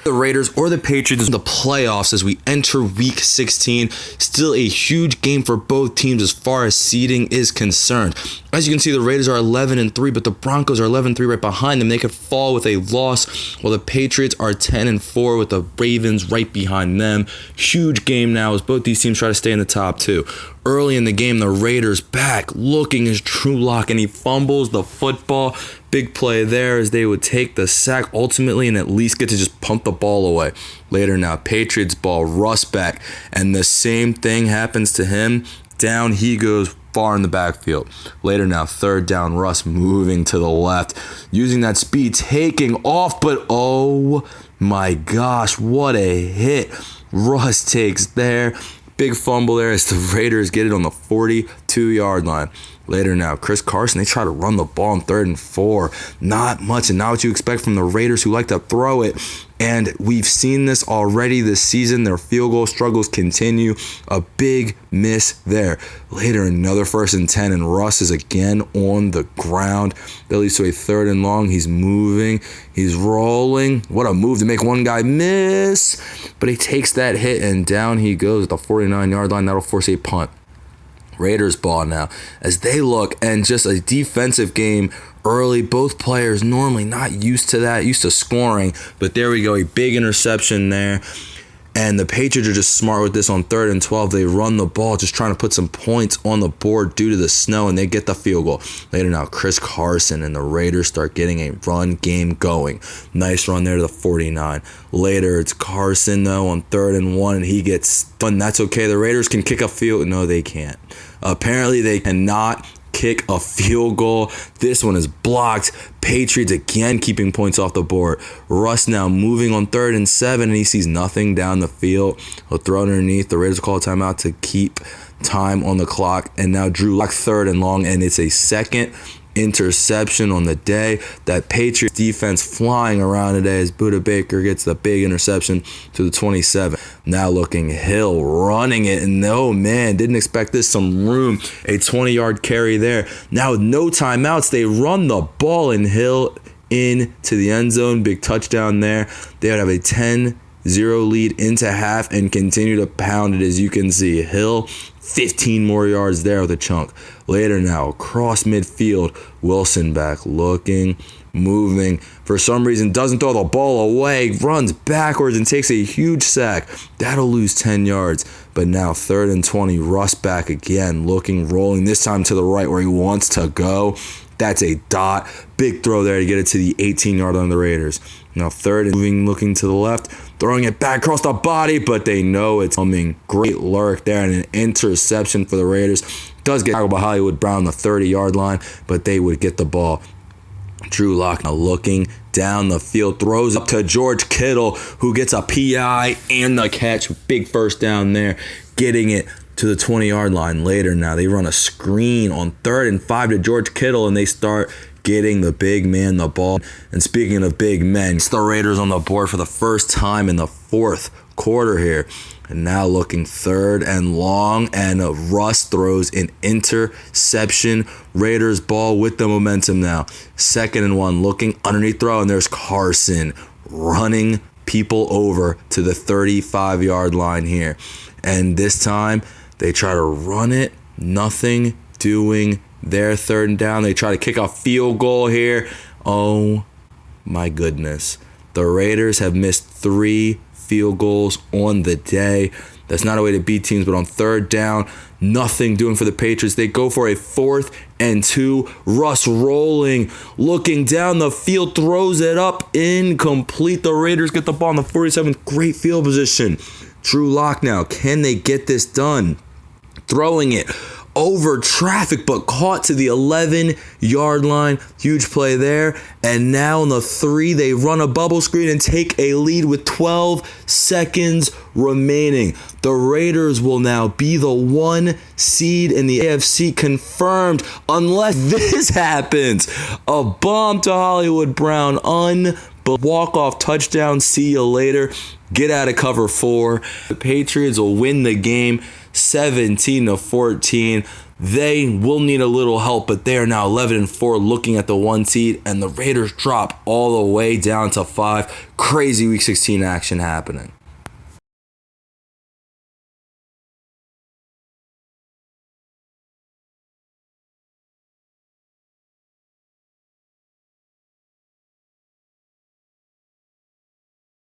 the Raiders or the Patriots in the playoffs as we enter week 16. Still a huge game for both teams as far as seeding is concerned. As you can see, the Raiders are 11-3, but the Broncos are 11-3 right behind them. They could fall with a loss, while the Patriots are 10-4 with the Ravens right behind them. Huge game now as both these teams try to stay in the top two. Early in the game, the Raiders back looking as Drew Lock, and he fumbles the football. Big play there as they would take the sack ultimately and at least get to just pump the ball away. Later now, Patriots ball, Russ back, and the same thing happens to him. Down he goes far in the backfield. Later now, third down, Russ moving to the left, using that speed, taking off, but oh my gosh, what a hit Russ takes there. Big fumble there as the Raiders get it on the 42-yard line. Later now, Chris Carson, they try to run the ball on 3rd and 4. Not much, and not what you expect from the Raiders who like to throw it. And we've seen this already this season. Their field goal struggles continue. A big miss there. Later, another 1st and 10, and Russ is again on the ground. That leads to a 3rd and long. He's moving. He's rolling. What a move to make one guy miss. But he takes that hit, and down he goes at the 49-yard line. That'll force a punt. Raiders ball now as they look, and just a defensive game early. Both players normally not used to that, used to scoring, but there we go, a big interception there. And the Patriots are just smart with this on 3rd and 12. They run the ball, just trying to put some points on the board due to the snow, and they get the field goal. Later now, Chris Carson and the Raiders start getting a run game going. Nice run there to the 49. Later, it's Carson, though, on 3rd and 1, and he gets stunned. That's okay. The Raiders can kick a field. No, they can't. Apparently, they cannot kick a field goal. This one is blocked. Patriots again keeping points off the board. Russ now moving on 3rd and 7, and he sees nothing down the field. He'll throw it underneath. The Raiders call a timeout to keep time on the clock. And now Drew Lock 3rd and long, and it's a second interception on the day. That Patriots defense flying around today as Budda Baker gets the big interception to the 27. Now looking, Hill running it, and oh man, didn't expect this. Some room, a 20-yard carry there. Now with no timeouts, they run the ball, and Hill into the end zone. Big touchdown there. They would have a 10-0 lead into half and continue to pound it. As you can see, Hill 15 more yards there with a chunk. Later now, across midfield, Wilson back looking, moving. For some reason, doesn't throw the ball away, runs backwards and takes a huge sack. That'll lose 10 yards. But now 3rd and 20, Russ back again, looking, rolling, this time to the right where he wants to go. That's a dot. Big throw there to get it to the 18-yard line of the Raiders. Now 3rd and moving, looking to the left, throwing it back across the body, but they know it's coming. Great lurk there and an interception for the Raiders. Does get tackled by Hollywood Brown on the 30-yard line, but they would get the ball. Drew Lock now looking down the field, throws up to George Kittle, who gets a PI and the catch. Big first down there, getting it to the 20-yard line. Later now, they run a screen on 3rd and 5 to George Kittle, and they start getting the big man the ball. And speaking of big men, it's the Raiders on the board for the first time in the 4th quarter here. And now looking 3rd and long, and Russ throws an interception. Raiders ball with the momentum now. 2nd and 1, looking underneath throw, and there's Carson running people over to the 35-yard line here. And this time, they try to run it. Nothing doing their 3rd and down. They try to kick a field goal here. Oh my goodness. The Raiders have missed 3 field goals on the day. That's not a way to beat teams, but on 3rd down, nothing doing for the Patriots. They go for a 4th and 2. Russ rolling, looking down the field, throws it up, incomplete. The Raiders get the ball on the 47th. Great field position. Drew Lock now, can they get this done? Throwing it over traffic, but caught to the 11-yard line. Huge play there. And now on the 3, they run a bubble screen and take a lead with 12 seconds remaining. The Raiders will now be the 1 seed in the AFC, confirmed, unless this happens. A bomb to Hollywood Brown. Unbelievable. but walk-off touchdown, see you later. Get out of cover 4. The Patriots will win the game 17-14. They will need a little help, but they are now 11-4 looking at the 1 seed, and the Raiders drop all the way down to 5. Crazy Week 16 action happening.